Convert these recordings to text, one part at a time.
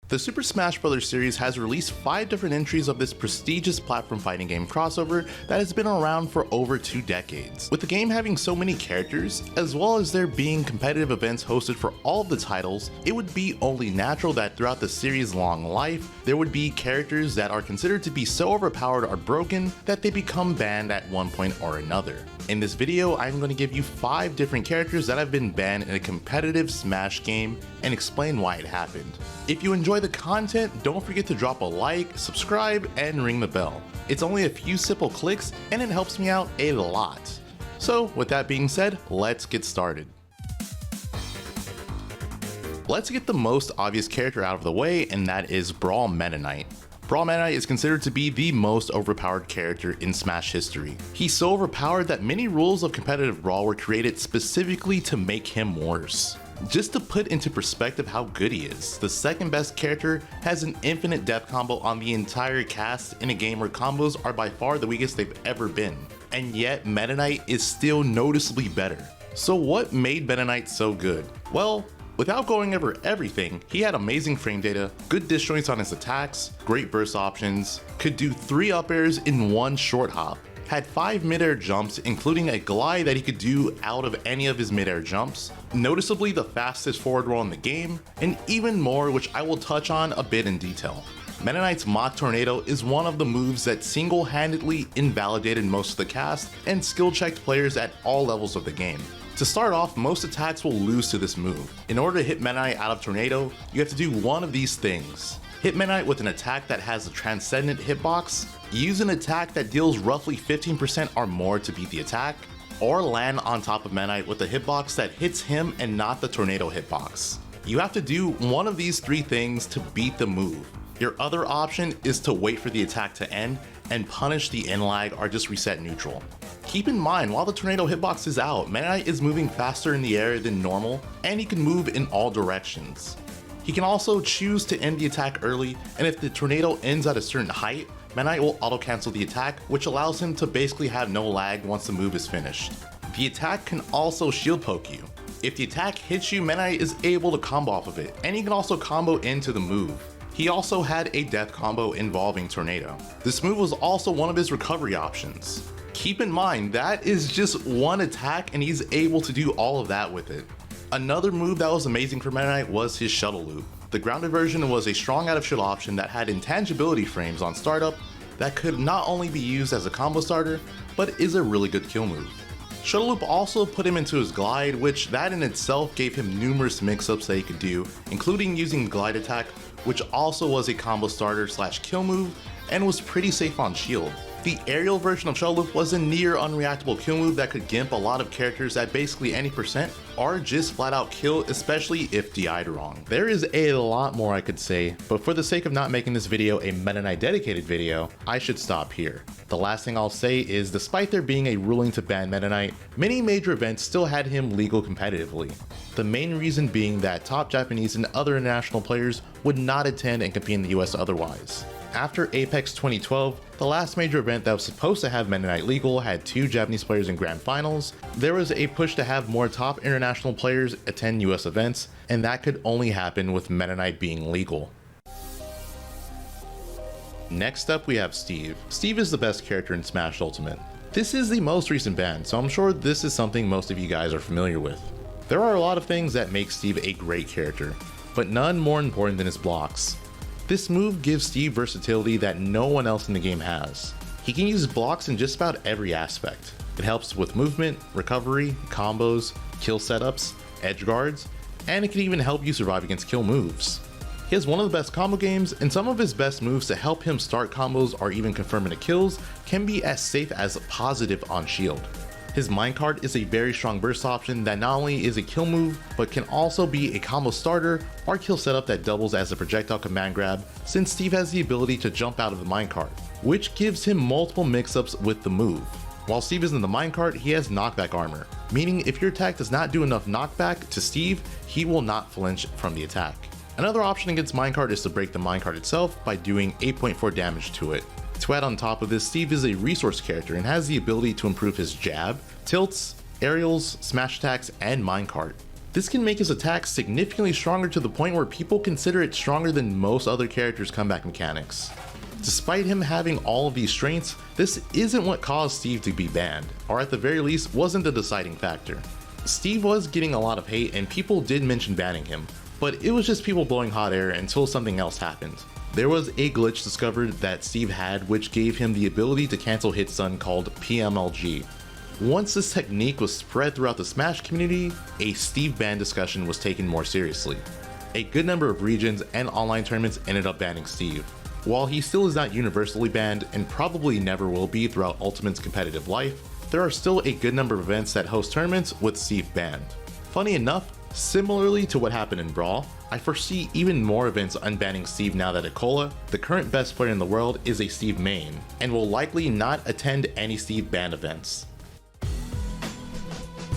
The Super Smash Bros. Series has released 5 different entries of this prestigious platform fighting game crossover that has been around for over 2 decades. With the game having so many characters, as well as there being competitive events hosted for all of the titles, it would be only natural that throughout the series' long life, there would be characters that are considered to be so overpowered or broken that they become banned at one point or another. In this video, I'm going to give you 5 different characters that have been banned in a competitive Smash game and explain why it happened. If you enjoy the content, don't forget to drop a like, subscribe, and ring the bell. It's only a few simple clicks and it helps me out a lot. So with that being said, let's get started. Let's get the most obvious character out of the way, and that is Brawl Meta Knight. Brawl Meta Knight is considered to be the most overpowered character in Smash history. He's so overpowered that many rules of competitive Brawl were created specifically to make him worse. Just to put into perspective how good he is, the second best character has an infinite death combo on the entire cast in a game where combos are by far the weakest they've ever been. And yet Meta Knight is still noticeably better. So what made Meta Knight so good? Well, without going over everything, he had amazing frame data, good disjoints on his attacks, great burst options, could do 3 up airs in one short hop, had 5 mid-air jumps including a glide that he could do out of any of his mid-air jumps, noticeably the fastest forward roll in the game, and even more, which I will touch on a bit in detail. Meta Knight's Mach Tornado is one of the moves that single-handedly invalidated most of the cast and skill-checked players at all levels of the game. To start off, most attacks will lose to this move. In order to hit Meta Knight out of Tornado, you have to do one of these things. Hit Meta Knight with an attack that has a transcendent hitbox, use an attack that deals roughly 15% or more to beat the attack, or land on top of Meta Knight with a hitbox that hits him and not the Tornado hitbox. You have to do one of these 3 things to beat the move. Your other option is to wait for the attack to end and punish the end lag or just reset neutral. Keep in mind, while the Tornado hitbox is out, Meta Knight is moving faster in the air than normal, and he can move in all directions. He can also choose to end the attack early, and if the Tornado ends at a certain height, Meta Knight will auto-cancel the attack, which allows him to basically have no lag once the move is finished. The attack can also shield poke you. If the attack hits you, Meta Knight is able to combo off of it, and he can also combo into the move. He also had a death combo involving Tornado. This move was also one of his recovery options. Keep in mind, that is just one attack and he's able to do all of that with it. Another move that was amazing for Meta Knight was his shuttle loop. The grounded version was a strong out of shield option that had intangibility frames on startup that could not only be used as a combo starter, but is a really good kill move. Shuttle loop also put him into his glide, which that in itself gave him numerous mix-ups that he could do, including using glide attack, which also was a combo starter slash kill move and was pretty safe on shield. The aerial version of Shuttle Loop was a near unreactable kill move that could gimp a lot of characters at basically any percent, or just flat out kill, especially if DI'd wrong. There is a lot more I could say, but for the sake of not making this video a Meta Knight dedicated video, I should stop here. The last thing I'll say is, despite there being a ruling to ban Meta Knight, many major events still had him legal competitively. The main reason being that top Japanese and other international players would not attend and compete in the US otherwise. After Apex 2012, the last major event that was supposed to have Meta Knight legal had 2 Japanese players in grand finals, there was a push to have more top international players attend US events, and that could only happen with Meta Knight being legal. Next up we have Steve. Steve is the best character in Smash Ultimate. This is the most recent ban, so I'm sure this is something most of you guys are familiar with. There are a lot of things that make Steve a great character, but none more important than his blocks. This move gives Steve versatility that no one else in the game has. He can use blocks in just about every aspect. It helps with movement, recovery, combos, kill setups, edge guards, and it can even help you survive against kill moves. He has one of the best combo games, and some of his best moves to help him start combos or even confirm into kills can be as safe as positive on shield. His minecart is a very strong burst option that not only is a kill move, but can also be a combo starter or kill setup that doubles as a projectile command grab, since Steve has the ability to jump out of the minecart, which gives him multiple mix-ups with the move. While Steve is in the minecart, he has knockback armor, meaning if your attack does not do enough knockback to Steve, he will not flinch from the attack. Another option against minecart is to break the minecart itself by doing 8.4 damage to it. To add on top of this, Steve is a resource character and has the ability to improve his jab, tilts, aerials, smash attacks, and minecart. This can make his attacks significantly stronger to the point where people consider it stronger than most other characters' comeback mechanics. Despite him having all of these strengths, this isn't what caused Steve to be banned, or at the very least wasn't the deciding factor. Steve was getting a lot of hate and people did mention banning him, but it was just people blowing hot air until something else happened. There was a glitch discovered that Steve had which gave him the ability to cancel hit stun called PMLG. Once this technique was spread throughout the Smash community, a Steve ban discussion was taken more seriously. A good number of regions and online tournaments ended up banning Steve. While he still is not universally banned and probably never will be throughout Ultimate's competitive life, there are still a good number of events that host tournaments with Steve banned. Funny enough, similarly to what happened in Brawl, I foresee even more events unbanning Steve now that Ikola, the current best player in the world, is a Steve main, and will likely not attend any Steve ban events.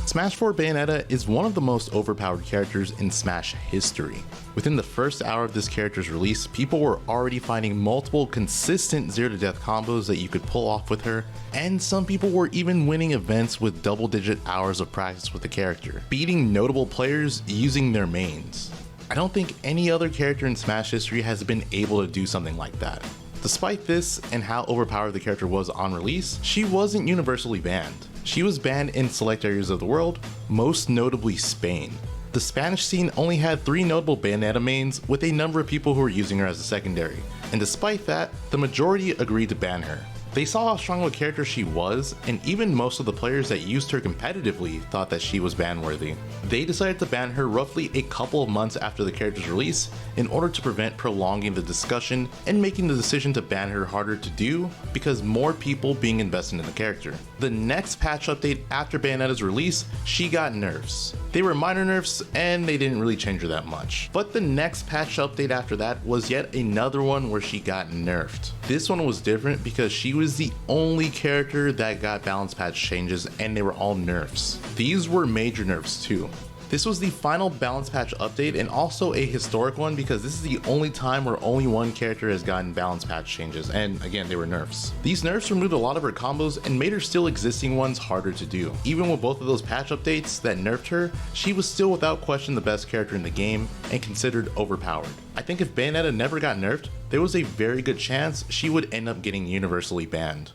Smash 4 Bayonetta is one of the most overpowered characters in Smash history. Within the first hour of this character's release, people were already finding multiple consistent 0 to death combos that you could pull off with her, and some people were even winning events with double-digit hours of practice with the character, beating notable players using their mains. I don't think any other character in Smash history has been able to do something like that. Despite this and how overpowered the character was on release, she wasn't universally banned. She was banned in select areas of the world, most notably Spain. The Spanish scene only had 3 notable Bayonetta mains with a number of people who were using her as a secondary, and despite that, the majority agreed to ban her. They saw how strong of a character she was, and even most of the players that used her competitively thought that she was ban worthy. They decided to ban her roughly a couple of months after the character's release in order to prevent prolonging the discussion and making the decision to ban her harder to do because more people being invested in the character. The next patch update after Bayonetta's release, she got nerfs. They were minor nerfs and they didn't really change her that much. But the next patch update after that was yet another one where she got nerfed. This one was different because she was the only character that got balance patch changes and they were all nerfs. These were major nerfs too. This was the final balance patch update and also a historic one because this is the only time where only one character has gotten balance patch changes, and again they were nerfs. These nerfs removed a lot of her combos and made her still existing ones harder to do. Even with both of those patch updates that nerfed her, she was still without question the best character in the game and considered overpowered. I think if Bayonetta never got nerfed, there was a very good chance she would end up getting universally banned.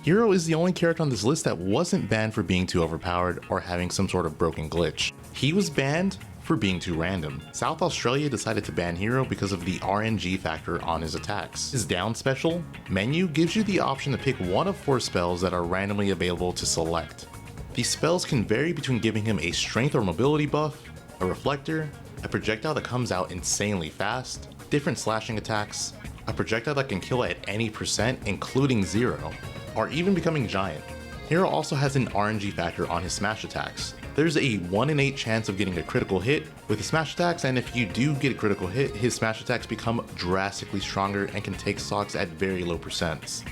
Hero is the only character on this list that wasn't banned for being too overpowered or having some sort of broken glitch. He was banned for being too random. South Australia decided to ban Hero because of the RNG factor on his attacks. His down special menu gives you the option to pick one of 4 spells that are randomly available to select. These spells can vary between giving him a strength or mobility buff, a reflector, a projectile that comes out insanely fast, different slashing attacks, a projectile that can kill at any percent including 0, or even becoming giant. Hero also has an RNG factor on his smash attacks. There's a 1 in 8 chance of getting a critical hit with his smash attacks, and if you do get a critical hit, his smash attacks become drastically stronger and can take stocks at very low percents.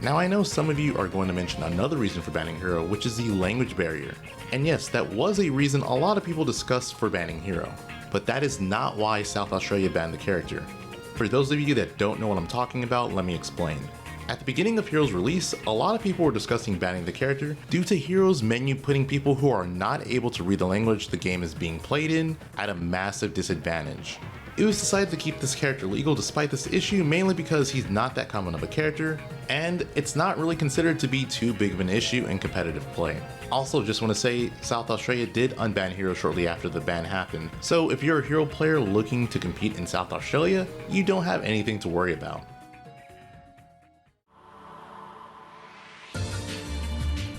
Now I know some of you are going to mention another reason for banning Hero, which is the language barrier. And yes, that was a reason a lot of people discussed for banning Hero, but that is not why South Australia banned the character. For those of you that don't know what I'm talking about, let me explain. At the beginning of Hero's release, a lot of people were discussing banning the character due to Hero's menu putting people who are not able to read the language the game is being played in at a massive disadvantage. It was decided to keep this character legal despite this issue mainly because he's not that common of a character, and it's not really considered to be too big of an issue in competitive play. Also, just want to say, South Australia did unban Hero shortly after the ban happened, so if you're a Hero player looking to compete in South Australia, you don't have anything to worry about.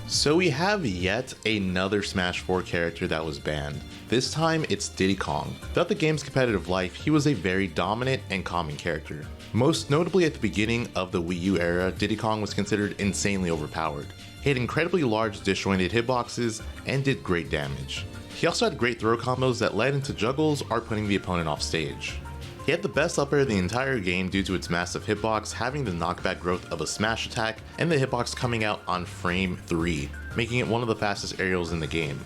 So we have yet another Smash 4 character that was banned. This time it's Diddy Kong. Throughout the game's competitive life, he was a very dominant and calming character. Most notably at the beginning of the Wii U era, Diddy Kong was considered insanely overpowered. He had incredibly large disjointed hitboxes and did great damage. He also had great throw combos that led into juggles or putting the opponent off stage. He had the best up air of the entire game due to its massive hitbox having the knockback growth of a smash attack and the hitbox coming out on frame 3, making it one of the fastest aerials in the game.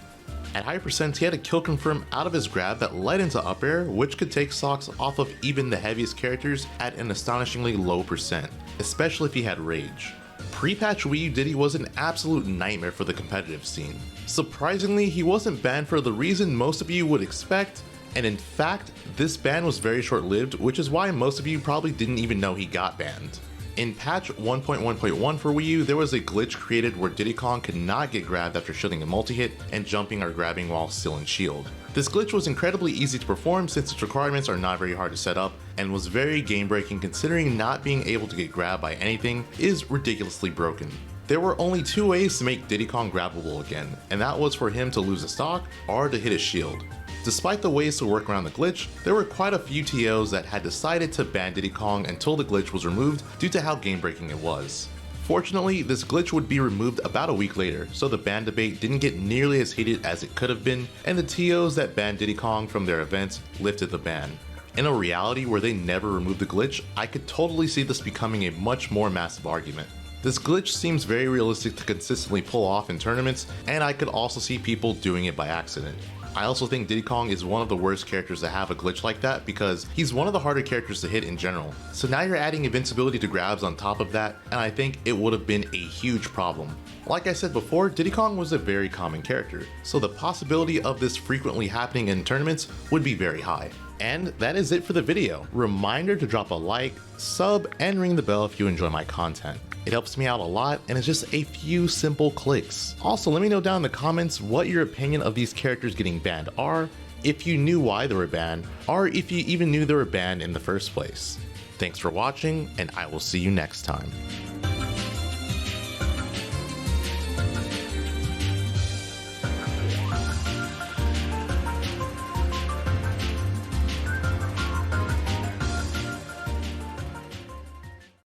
At high percents, he had a kill confirm out of his grab that led into up air, which could take stocks off of even the heaviest characters at an astonishingly low percent, especially if he had rage. Pre-patch Wii U Diddy was an absolute nightmare for the competitive scene. Surprisingly, he wasn't banned for the reason most of you would expect, and in fact, this ban was very short-lived, which is why most of you probably didn't even know he got banned. In patch 1.1.1 for Wii U, there was a glitch created where Diddy Kong could not get grabbed after shielding a multi-hit and jumping or grabbing while still in shield. This glitch was incredibly easy to perform since its requirements are not very hard to set up, and was very game-breaking considering not being able to get grabbed by anything is ridiculously broken. There were only two ways to make Diddy Kong grabbable again, and that was for him to lose a stock or to hit his shield. Despite the ways to work around the glitch, there were quite a few TOs that had decided to ban Diddy Kong until the glitch was removed due to how game-breaking it was. Fortunately, this glitch would be removed about a week later, so the ban debate didn't get nearly as heated as it could have been, and the TOs that banned Diddy Kong from their events lifted the ban. In a reality where they never removed the glitch, I could totally see this becoming a much more massive argument. This glitch seems very realistic to consistently pull off in tournaments, and I could also see people doing it by accident. I also think Diddy Kong is one of the worst characters to have a glitch like that because he's one of the harder characters to hit in general. So now you're adding invincibility to grabs on top of that, and I think it would have been a huge problem. Like I said before, Diddy Kong was a very common character, so the possibility of this frequently happening in tournaments would be very high. And that is it for the video. Reminder to drop a like, sub, and ring the bell if you enjoy my content. It helps me out a lot, and it's just a few simple clicks. Also, let me know down in the comments what your opinion of these characters getting banned are, if you knew why they were banned, or if you even knew they were banned in the first place. Thanks for watching, and I will see you next time.